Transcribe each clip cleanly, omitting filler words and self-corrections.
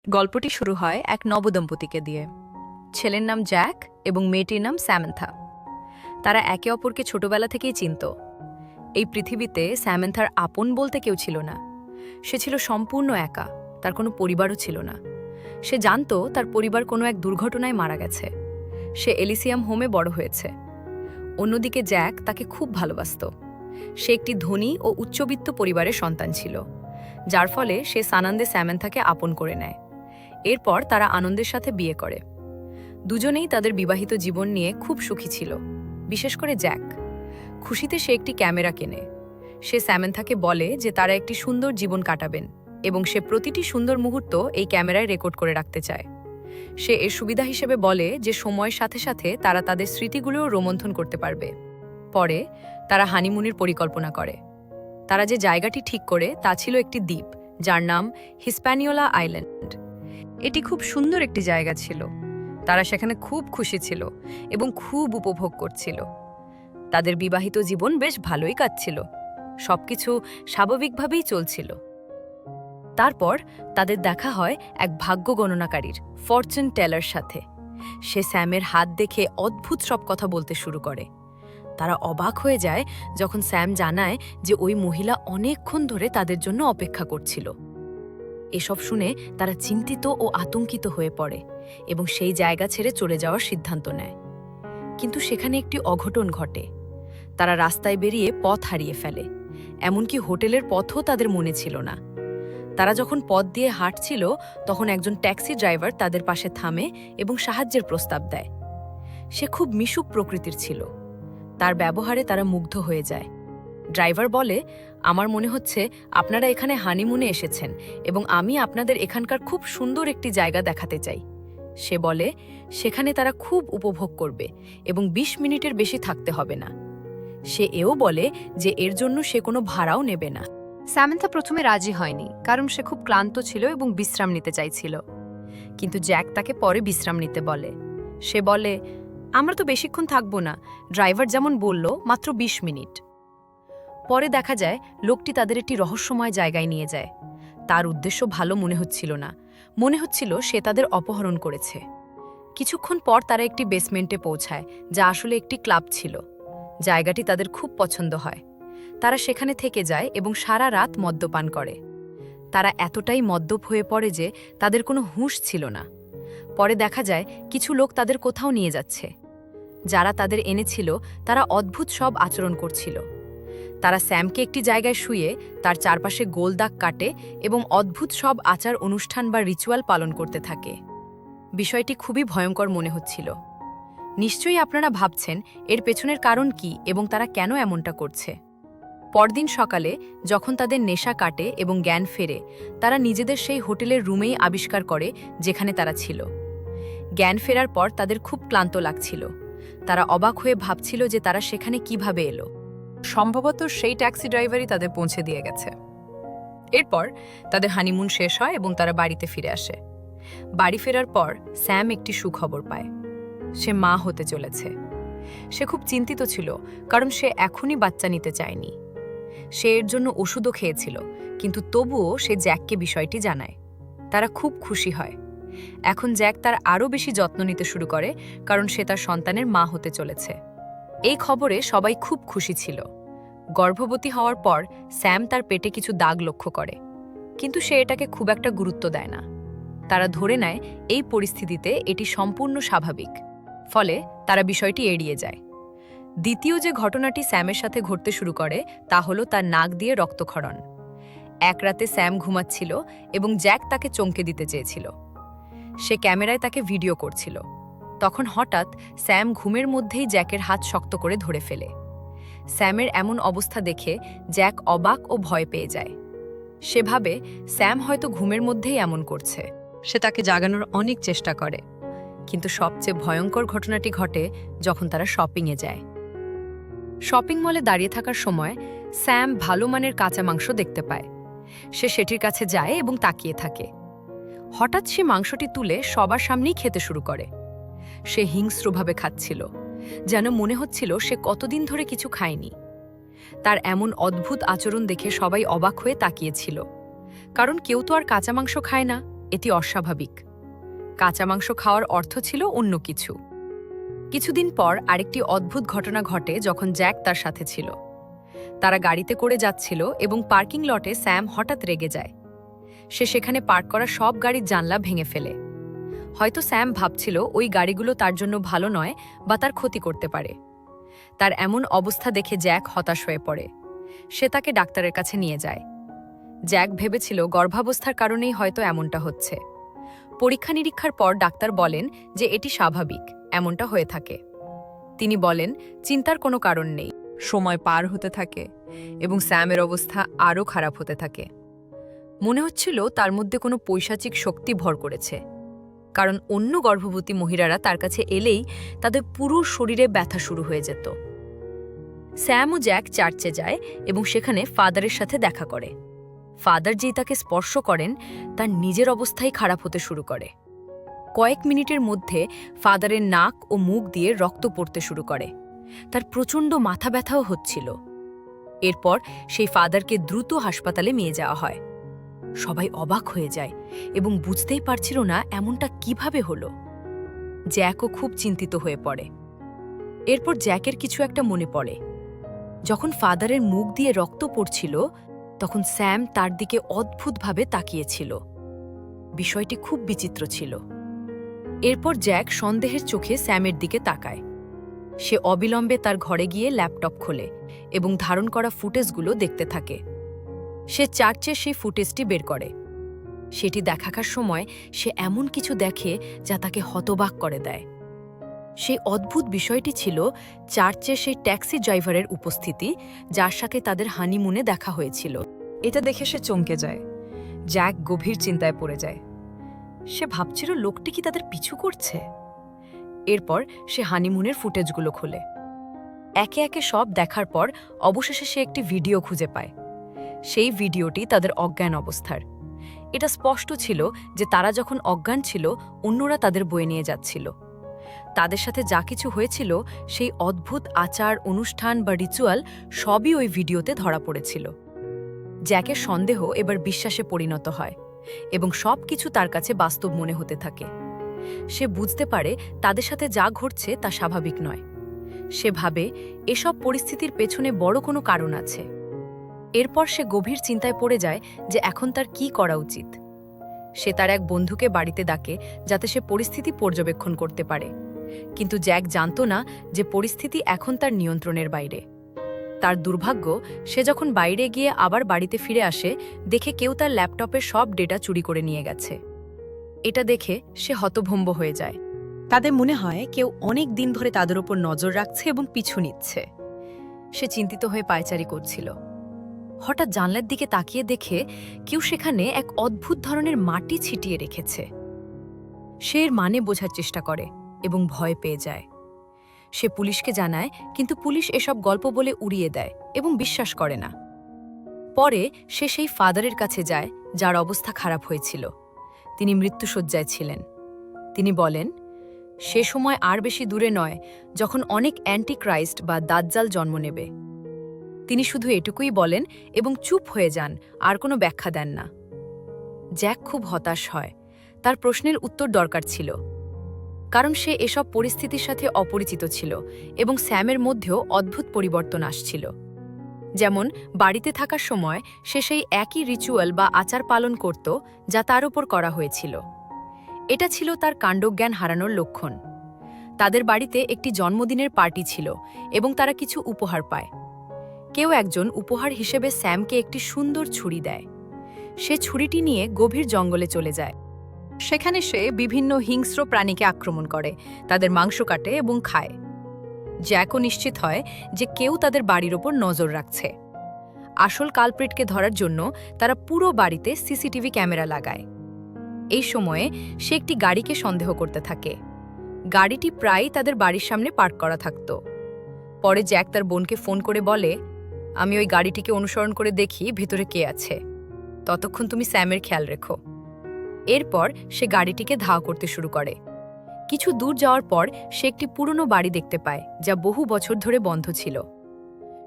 গল্পটি শুরু হয় এক নবদম্পতিকে দিয়ে। ছেলের নাম জ্যাক এবং মেয়েটির নাম স্যামেন্থা। তারা একে অপরকে ছোটবেলা থেকেই চিনত। এই পৃথিবীতে স্যামেন্থার আপন বলতে কেউ ছিল না। সে ছিল সম্পূর্ণ একা, তার কোনো পরিবারও ছিল না। সে জানত তার পরিবার কোনো এক দুর্ঘটনায় মারা গেছে। সে এলিসিয়াম হোমে বড় হয়েছে। অন্যদিকে জ্যাক তাকে খুব ভালোবাসত। সে একটি ধনী ও উচ্চবিত্ত পরিবারের সন্তান ছিল, যার ফলে সে সানন্দে স্যামেন্থাকে আপন করে নেয়। এরপর তারা আনন্দের সাথে বিয়ে করে। দুজনেই তাদের বিবাহিত জীবন নিয়ে খুব সুখী ছিল, বিশেষ করে জ্যাক। খুশিতে সে একটি ক্যামেরা কেনে। সে স্যামেন্থাকে বলে যে তারা একটি সুন্দর জীবন কাটাবেন এবং সে প্রতিটি সুন্দর মুহূর্ত এই ক্যামেরায় রেকর্ড করে রাখতে চায়। সে এর সুবিধা হিসেবে বলে যে সময়ের সাথে সাথে তারা তাদের স্মৃতিগুলোও রোমন্থন করতে পারবে। পরে তারা হানিমুনের পরিকল্পনা করে। তারা যে জায়গাটি ঠিক করে তা ছিল একটি দ্বীপ, যার নাম হিস্প্যানিওলা আইল্যান্ড। এটি খুব সুন্দর একটি জায়গা ছিল। তারা সেখানে খুব খুশি ছিল এবং খুব উপভোগ করছিল। তাদের বিবাহিত জীবন বেশ ভালোই কাটছিল। সবকিছু স্বাভাবিকভাবেই চলছিল। তারপর তাদের দেখা হয় এক ভাগ্য গণনাকারীর, ফরচুন টেলার সাথে। সে স্যামের হাত দেখে অদ্ভুত সব কথা বলতে শুরু করে। তারা অবাক হয়ে যায় যখন স্যাম জানায় যে ওই মহিলা অনেকক্ষণ ধরে তাদের জন্য অপেক্ষা করছিল। এসব শুনে তারা চিন্তিত ও আতঙ্কিত হয়ে পড়ে এবং সেই জায়গা ছেড়ে চলে যাওয়ার সিদ্ধান্ত নেয়। কিন্তু সেখানে একটি অঘটন ঘটে। তারা রাস্তায় বেরিয়ে পথ হারিয়ে ফেলে। এমনকি হোটেলের পথও তাদের মনে ছিল না। তারা যখন পথ দিয়ে হাঁটছিল, তখন একজন ট্যাক্সি ড্রাইভার তাদের পাশে থামে এবং সাহায্যের প্রস্তাব দেয়। সে খুব মিশুক প্রকৃতির ছিল। তার ব্যবহারে তারা মুগ্ধ হয়ে যায়। ড্রাইভার বলে, আমার মনে হচ্ছে আপনারা এখানে হানিমুনে এসেছেন এবং আমি আপনাদের এখানকার খুব সুন্দর একটি জায়গা দেখাতে চাই। সে বলে সেখানে তারা খুব উপভোগ করবে এবং ২০ মিনিটের বেশি থাকতে হবে না। সে এও বলে যে এর জন্য সে কোনো ভাড়াও নেবে না। স্যামেন্থা প্রথমে রাজি হয়নি, কারণ সে খুব ক্লান্ত ছিল এবং বিশ্রাম নিতে চাইছিল। কিন্তু জ্যাক তাকে পরে বিশ্রাম নিতে বলে। সে বলে, আমরা তো বেশিক্ষণ থাকবো না, ড্রাইভার যেমন বলল মাত্র ২০ মিনিট। পরে দেখা যায় লোকটি তাদের একটি রহস্যময় জায়গায় নিয়ে যায়। তার উদ্দেশ্য ভালো মনে হচ্ছিল না। মনে হচ্ছিল সে তাদের অপহরণ করেছে। কিছুক্ষণ পর তারা একটি বেসমেন্টে পৌঁছায়, যা আসলে একটি ক্লাব ছিল। জায়গাটি তাদের খুব পছন্দ হয়। তারা সেখানে থেকে যায় এবং সারা রাত মদ্যপান করে। তারা এতটাই মদ্যপ হয়ে পড়ে যে তাদের কোনো হুঁশ ছিল না। পরে দেখা যায় কিছু লোক তাদের কোথাও নিয়ে যাচ্ছে। যারা তাদের এনেছিল তারা অদ্ভুত সব আচরণ করছিল। তারা স্যামকে একটি জায়গায় শুয়ে তার চারপাশে গোল দাগ কাটে এবং অদ্ভুত সব আচার অনুষ্ঠান বা রিচুয়াল পালন করতে থাকে। বিষয়টি খুবই ভয়ঙ্কর মনে হচ্ছিল। নিশ্চয়ই আপনারা ভাবছেন এর পেছনের কারণ কি এবং তারা কেন এমনটা করছে। পরদিন সকালে যখন তাদের নেশা কাটে এবং জ্ঞান ফেরে, তারা নিজেদের সেই হোটেলের রুমেই আবিষ্কার করে যেখানে তারা ছিল। জ্ঞান ফেরার পর তাদের খুব ক্লান্ত লাগছিল। তারা অবাক হয়ে ভাবছিল যে তারা সেখানে কিভাবে এলো। সম্ভবত সেই ট্যাক্সি ড্রাইভারই তাদের পৌঁছে দিয়ে গেছে। এরপর তাদের হানিমুন শেষ হয় এবং তারা বাড়িতে ফিরে আসে। বাড়ি ফেরার পর স্যাম একটি সুখবর পায়। সে মা হতে চলেছে। সে খুব চিন্তিত ছিল, কারণ সে এখনই বাচ্চা নিতে চায়নি। সে এর জন্য ওষুধও খেয়েছিল, কিন্তু তবুও সে জ্যাককে বিষয়টি জানায়। তারা খুব খুশি হয়। এখন জ্যাক তার আরও বেশি যত্ন নিতে শুরু করে, কারণ সে তার সন্তানের মা হতে চলেছে। এই খবরে সবাই খুব খুশি ছিল। গর্ভবতী হওয়ার পর স্যাম তার পেটে কিছু দাগ লক্ষ্য করে, কিন্তু সে এটাকে খুব একটা গুরুত্ব দেয় না। তারা ধরে নেয় এই পরিস্থিতিতে এটি সম্পূর্ণ স্বাভাবিক, ফলে তারা বিষয়টি এড়িয়ে যায়। দ্বিতীয় যে ঘটনাটি স্যামের সাথে ঘটতে শুরু করে তা হলো তার নাক দিয়ে রক্তক্ষরণ। এক রাতে স্যাম ঘুমাচ্ছিল এবং জ্যাক তাকে চমকে দিতে চেয়েছিল। সে ক্যামেরায় তাকে ভিডিও করছিল। তখন হঠাৎ স্যাম ঘুমের মধ্যেই জ্যাকের হাত শক্ত করে ধরে ফেলে। স্যামের এমন অবস্থা দেখে জ্যাক অবাক ও ভয় পেয়ে যায়। সে ভাবে স্যাম হয়তো ঘুমের মধ্যেই এমন করছে। সে তাকে জাগানোর অনেক চেষ্টা করে, কিন্তু সবচেয়ে ভয়ঙ্কর ঘটনাটি ঘটে যখন তারা শপিংয়ে যায়। শপিং মলে দাঁড়িয়ে থাকার সময় স্যাম ভালো মানের কাঁচা মাংস দেখতে পায়। সে সেটির কাছে যায় এবং তাকিয়ে থাকে। হঠাৎ সে মাংসটি তুলে সবার সামনেই খেতে শুরু করে। সে হিংস্রভাবে খাচ্ছিল, যেন মনে হচ্ছিল সে কতদিন ধরে কিছু খায়নি। তার এমন অদ্ভুত আচরণ দেখে সবাই অবাক হয়ে তাকিয়েছিল, কারণ কেউ তো আর কাঁচা মাংস খায় না। এটি অস্বাভাবিক। কাঁচা মাংস খাওয়ার অর্থ ছিল অন্য কিছু। কিছুদিন পর আরেকটি অদ্ভুত ঘটনা ঘটে যখন জ্যাক তার সাথে ছিল। তারা গাড়িতে করে যাচ্ছিল এবং পার্কিং লটে স্যাম হঠাৎ রেগে যায়। সে সেখানে পার্ক করা সব গাড়ির জানলা ভেঙে ফেলে। হয়তো স্যাম ভাবছিল ওই গাড়িগুলো তার জন্য ভালো নয় বা তার ক্ষতি করতে পারে। তার এমন অবস্থা দেখে জ্যাক হতাশ হয়ে পড়ে। সে তাকে ডাক্তারের কাছে নিয়ে যায়। জ্যাক ভেবেছিল গর্ভাবস্থার কারণেই হয়তো এমনটা হচ্ছে। পরীক্ষা নিরীক্ষার পর ডাক্তার বলেন যে এটি স্বাভাবিক, এমনটা হয়ে থাকে। তিনি বলেন চিন্তার কোনো কারণ নেই। সময় পার হতে থাকে এবং স্যামের অবস্থা আরও খারাপ হতে থাকে। মনে হচ্ছিল তার মধ্যে কোনো পৈশাচিক শক্তি ভর করেছে, কারণ অন্য গর্ভবতী মহিলারা তার কাছে এলেই তাদের পুরো শরীরে ব্যথা শুরু হয়ে যেত। স্যাম ও জ্যাক চার্চে যায় এবং সেখানে ফাদারের সাথে দেখা করে। ফাদার যেই তাকে স্পর্শ করেন তার নিজের অবস্থাই খারাপ হতে শুরু করে। কয়েক মিনিটের মধ্যে ফাদারের নাক ও মুখ দিয়ে রক্ত পড়তে শুরু করে। তার প্রচণ্ড মাথা ব্যথাও হচ্ছিল। এরপর সেই ফাদারকে দ্রুত হাসপাতালে নিয়ে যাওয়া হয়। সবাই অবাক হয়ে যায় এবং বুঝতেই পারছিল না এমনটা কিভাবে হলো। জ্যাকও খুব চিন্তিত হয়ে পড়ে। এরপর জ্যাকের কিছু একটা মনে পড়ে। যখন ফাদারের মুখ দিয়ে রক্ত পড়ছিল তখন স্যাম তার দিকে অদ্ভুতভাবে তাকিয়েছিল। বিষয়টি খুব বিচিত্র ছিল। এরপর জ্যাক সন্দেহের চোখে স্যামের দিকে তাকায়। সে অবিলম্বে তার ঘরে গিয়ে ল্যাপটপ খোলে এবং ধারণ করা ফুটেজগুলো দেখতে থাকে। সে চার্চে সেই ফুটেজটি বের করে। সেটি দেখার সময় সে এমন কিছু দেখে যা তাকে হতবাক করে দেয়। সেই অদ্ভুত বিষয়টি ছিল চার্চে সেই ট্যাক্সি ড্রাইভারের উপস্থিতি, যার সাথে তাদের হানিমুনে দেখা হয়েছিল। এটা দেখে সে চমকে যায়। জ্যাক গভীর চিন্তায় পড়ে যায়। সে ভাবছিল লোকটি কি তাদের পিছু করছে। এরপর সে হানিমুনের ফুটেজগুলো খোলে। একে একে সব দেখার পর অবশেষে সে একটি ভিডিও খুঁজে পায়। সেই ভিডিওটি তাদের অজ্ঞান অবস্থার। এটা স্পষ্ট ছিল যে তারা যখন অজ্ঞান ছিল অন্যরা তাদের বয়ে নিয়ে যাচ্ছিল। তাদের সাথে যা কিছু হয়েছিল সেই অদ্ভুত আচার, অনুষ্ঠান বা রিচুয়াল সবই ওই ভিডিওতে ধরা পড়েছিল। জ্যাকের সন্দেহ এবার বিশ্বাসে পরিণত হয় এবং সব কিছু তার কাছে বাস্তব মনে হতে থাকে। সে বুঝতে পারে তাদের সাথে যা ঘটছে তা স্বাভাবিক নয়। সে ভাবে এসব পরিস্থিতির পেছনে বড় কোনো কারণ আছে। এরপর সে গভীর চিন্তায় পড়ে যায় যে এখন তার কী করা উচিত। সে তার এক বন্ধুকে বাড়িতে ডাকে যাতে সে পরিস্থিতি পর্যবেক্ষণ করতে পারে। কিন্তু জ্যাক জানত না যে পরিস্থিতি এখন তার নিয়ন্ত্রণের বাইরে। তার দুর্ভাগ্য, সে যখন বাইরে গিয়ে আবার বাড়িতে ফিরে আসে দেখে কেউ তার ল্যাপটপের সব ডেটা চুরি করে নিয়ে গেছে। এটা দেখে সে হতভম্ব হয়ে যায়। তাদের মনে হয় কেউ অনেক দিন ধরে তাদের উপর নজর রাখছে এবং পিছু নিচ্ছে। সে চিন্তিত হয়ে পায়চারি করছিল। হঠাৎ জানলার দিকে তাকিয়ে দেখে কেউ সেখানে এক অদ্ভুত ধরনের মাটি ছিটিয়ে রেখেছে। সে এর মানে বোঝার চেষ্টা করে এবং ভয় পেয়ে যায়। সে পুলিশকে জানায়, কিন্তু পুলিশ এসব গল্প বলে উড়িয়ে দেয় এবং বিশ্বাস করে না। পরে সে সেই ফাদারের কাছে যায় যার অবস্থা খারাপ হয়েছিল। তিনি মৃত্যুশয্যায় ছিলেন। তিনি বলেন, সে সময় আর বেশি দূরে নয় যখন অনেক অ্যান্টিক্রাইস্ট বা দাজ্জাল জন্ম নেবে। তিনি শুধু এটুকুই বলেন এবং চুপ হয়ে যান, আর কোনো ব্যাখ্যা দেন না। জ্যাক খুব হতাশ হয়। তার প্রশ্নের উত্তর দরকার ছিল, কারণ সে এসব পরিস্থিতির সাথে অপরিচিত ছিল এবং স্যামের মধ্যেও অদ্ভুত পরিবর্তন আসছিল। যেমন বাড়িতে থাকার সময় সে সেই একই রিচুয়াল বা আচার পালন করত যা তার উপর করা হয়েছিল। এটা ছিল তার কাণ্ডজ্ঞান হারানোর লক্ষণ। তাদের বাড়িতে একটি জন্মদিনের পার্টি ছিল এবং তারা কিছু উপহার পায়। কেউ একজন উপহার হিসেবে স্যামকে একটি সুন্দর ছুরি দেয়। সে ছুরিটি নিয়ে গভীর জঙ্গলে চলে যায়। সেখানে সে বিভিন্ন হিংস্র প্রাণীকে আক্রমণ করে, তাদের মাংস কাটে এবং খায়। জ্যাকও নিশ্চিত হয় যে কেউ তাদের বাড়ির ওপর নজর রাখছে। আসল কালপ্রিটকে ধরার জন্য তারা পুরো বাড়িতে সিসিটিভি ক্যামেরা লাগায়। এই সময়ে সে একটি গাড়িকে সন্দেহ করতে থাকে। গাড়িটি প্রায়ই তাদের বাড়ির সামনে পার্ক করা থাকত। পরে জ্যাক তার বোনকে ফোন করে বলে, আমি ওই গাড়িটিকে অনুসরণ করে দেখি ভেতরে কে আছে। ততক্ষণ তুমি স্যামের খেয়াল রেখো। এরপর সে গাড়িটিকে ধাওয়া করতে শুরু করে। কিছু দূর যাওয়ার পর সে একটি পুরনো বাড়ি দেখতে পায় যা বহু বছর ধরে বন্ধ ছিল।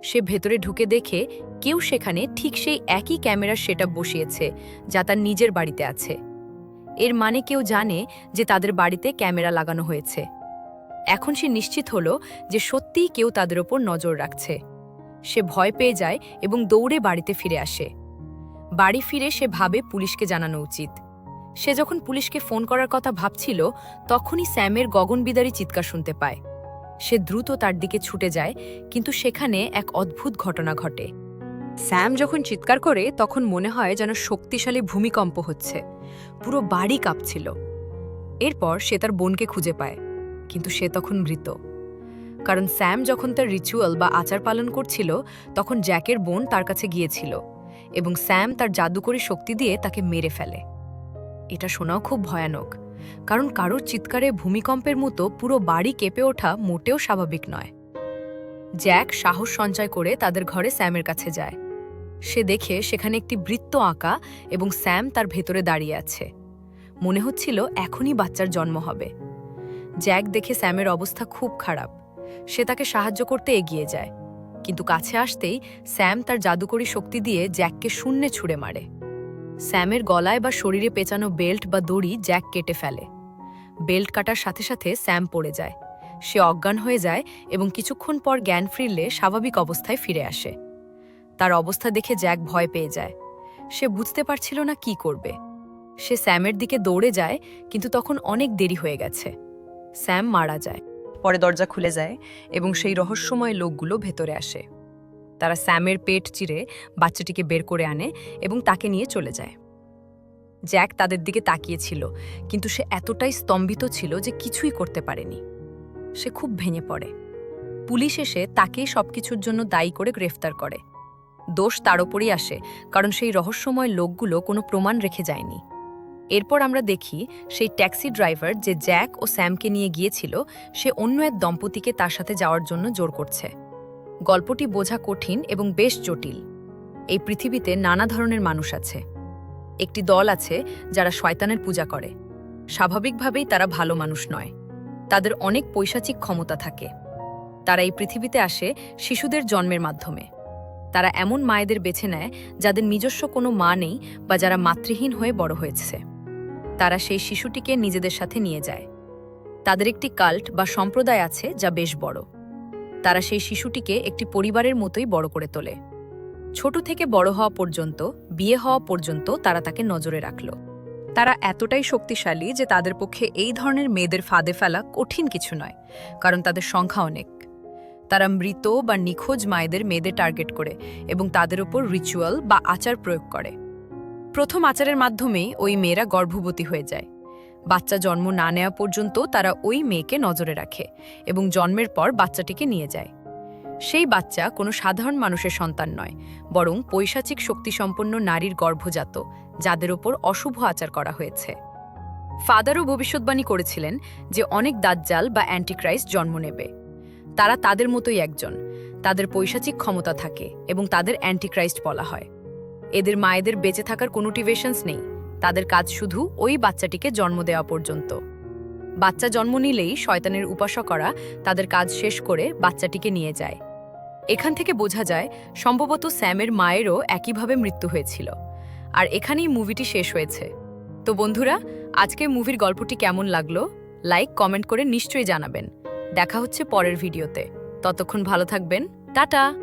সে ভেতরে ঢুকে দেখে কেউ সেখানে ঠিক সেই একই ক্যামেরার সেটআপ বসিয়েছে যা তার নিজের বাড়িতে আছে। এর মানে কেউ জানে যে তাদের বাড়িতে ক্যামেরা লাগানো হয়েছে। এখন সে নিশ্চিত হলো যে সত্যিই কেউ তাদের ওপর নজর রাখছে। সে ভয় পেয়ে যায় এবং দৌড়ে বাড়িতে ফিরে আসে। বাড়ি ফিরে সে ভাবে পুলিশকে জানানো উচিত। সে যখন পুলিশকে ফোন করার কথা ভাবছিল, তখনই স্যামের গগনবিদারী চিৎকার শুনতে পায়। সে দ্রুত তার দিকে ছুটে যায়, কিন্তু সেখানে এক অদ্ভুত ঘটনা ঘটে। স্যাম যখন চিৎকার করে তখন মনে হয় যেন শক্তিশালী ভূমিকম্প হচ্ছে। পুরো বাড়ি কাঁপছিল। এরপর সে তার বোনকে খুঁজে পায়, কিন্তু সে তখন মৃত। কারণ স্যাম যখন তার রিচুয়াল বা আচার পালন করছিল, তখন জ্যাকের বোন তার কাছে গিয়েছিল এবং স্যাম তার জাদুকরী শক্তি দিয়ে তাকে মেরে ফেলে। এটা শোনাও খুব ভয়ানক, কারণ কারোর চিৎকারে ভূমিকম্পের মতো পুরো বাড়ি কেঁপে ওঠা মোটেও স্বাভাবিক নয়। জ্যাক সাহস সঞ্চয় করে তাদের ঘরে স্যামের কাছে যায়। সে দেখে সেখানে একটি বৃত্ত আঁকা এবং স্যাম তার ভেতরে দাঁড়িয়ে আছে। মনে হচ্ছিল এখনই বাচ্চার জন্ম হবে। জ্যাক দেখে স্যামের অবস্থা খুব খারাপ। সে তাকে সাহায্য করতে এগিয়ে যায়, কিন্তু কাছে আসতেই স্যাম তার জাদুকরী শক্তি দিয়ে জ্যাককে শূন্যে ছুঁড়ে মারে। স্যামের গলায় বা শরীরে পেঁচানো বেল্ট বা দড়ি জ্যাক কেটে ফেলে। বেল্ট কাটার সাথে সাথে স্যাম পড়ে যায়। সে অজ্ঞান হয়ে যায় এবং কিছুক্ষণ পর জ্ঞান ফিরলে স্বাভাবিক অবস্থায় ফিরে আসে। তার অবস্থা দেখে জ্যাক ভয় পেয়ে যায়। সে বুঝতে পারছিল না কি করবে। সে স্যামের দিকে দৌড়ে যায়, কিন্তু তখন অনেক দেরি হয়ে গেছে। স্যাম মারা যায়। পরে দরজা খুলে যায় এবং সেই রহস্যময় লোকগুলো ভেতরে আসে। তারা স্যামের পেট চিরে বাচ্চাটিকে বের করে আনে এবং তাকে নিয়ে চলে যায়। জ্যাক তাদের দিকে তাকিয়েছিল, কিন্তু সে এতটাই স্তম্ভিত ছিল যে কিছুই করতে পারেনি। সে খুব ভেঙে পড়ে। পুলিশ এসে তাকেই সবকিছুর জন্য দায়ী করে গ্রেফতার করে। দোষ তার ওপরই আসে, কারণ সেই রহস্যময় লোকগুলো কোনো প্রমাণ রেখে যায়নি। এরপর আমরা দেখি সেই ট্যাক্সি ড্রাইভার যে জ্যাক ও স্যামকে নিয়ে গিয়েছিল, সে অন্য এক দম্পতিকে তার সাথে যাওয়ার জন্য জোর করছে। গল্পটি বোঝা কঠিন এবং বেশ জটিল। এই পৃথিবীতে নানা ধরনের মানুষ আছে। একটি দল আছে যারা শয়তানের পূজা করে। স্বাভাবিকভাবেই তারা ভালো মানুষ নয়। তাদের অনেক পৈশাচিক ক্ষমতা থাকে। তারা এই পৃথিবীতে আসে শিশুদের জন্মের মাধ্যমে। তারা এমন মায়েদের বেছে নেয় যাদের নিজস্ব কোনো মা নেই বা যারা মাতৃহীন হয়ে বড় হয়েছে। তারা সেই শিশুটিকে নিজেদের সাথে নিয়ে যায়। তাদের একটি কাল্ট বা সম্প্রদায় আছে যা বেশ বড়। তারা সেই শিশুটিকে একটি পরিবারের মতোই বড় করে তোলে। ছোট থেকে বড় হওয়া পর্যন্ত, বিয়ে হওয়া পর্যন্ত তারা তাকে নজরে রাখল। তারা এতটাই শক্তিশালী যে তাদের পক্ষে এই ধরনের মেয়েদের ফাঁদে ফেলা কঠিন কিছু নয়, কারণ তাদের সংখ্যা অনেক। তারা মৃত বা নিখোঁজ মায়েদের মেয়েদের টার্গেট করে এবং তাদের উপর রিচুয়াল বা আচার প্রয়োগ করে। প্রথম আচারের মাধ্যমেই ওই মেয়েরা গর্ভবতী হয়ে যায়। বাচ্চা জন্ম না নেওয়া পর্যন্ত তারা ওই মেয়েকে নজরে রাখে এবং জন্মের পর বাচ্চাটিকে নিয়ে যায়। সেই বাচ্চা কোনো সাধারণ মানুষের সন্তান নয়, বরং পৈশাচিক শক্তিসম্পন্ন নারীর গর্ভজাত, যাদের ওপর অশুভ আচার করা হয়েছে। ফাদারও ভবিষ্যৎবাণী করেছিলেন যে অনেক দাজ্জাল বা অ্যান্টিক্রাইস্ট জন্ম নেবে। তারা তাদের মতোই একজন। তাদের পৈশাচিক ক্ষমতা থাকে এবং তাদের অ্যান্টিক্রাইস্ট বলা হয়। এদের মায়েদের বেঁচে থাকার কোনো মোটিভেশনস নেই। তাদের কাজ শুধু ওই বাচ্চাটিকে জন্ম দেওয়া পর্যন্ত। বাচ্চা জন্ম নিলেই শয়তানের উপাসকরা তাদের কাজ শেষ করে বাচ্চাটিকে নিয়ে যায়। এখান থেকে বোঝা যায় সম্ভবত স্যামের মায়েরও একইভাবে মৃত্যু হয়েছিল। আর এখানেই মুভিটি শেষ হয়েছে। তো বন্ধুরা, আজকের মুভির গল্পটি কেমন লাগলো লাইক কমেন্ট করে নিশ্চয়ই জানাবেন। দেখা হচ্ছে পরের ভিডিওতে। ততক্ষণ ভালো থাকবেন। টাটা।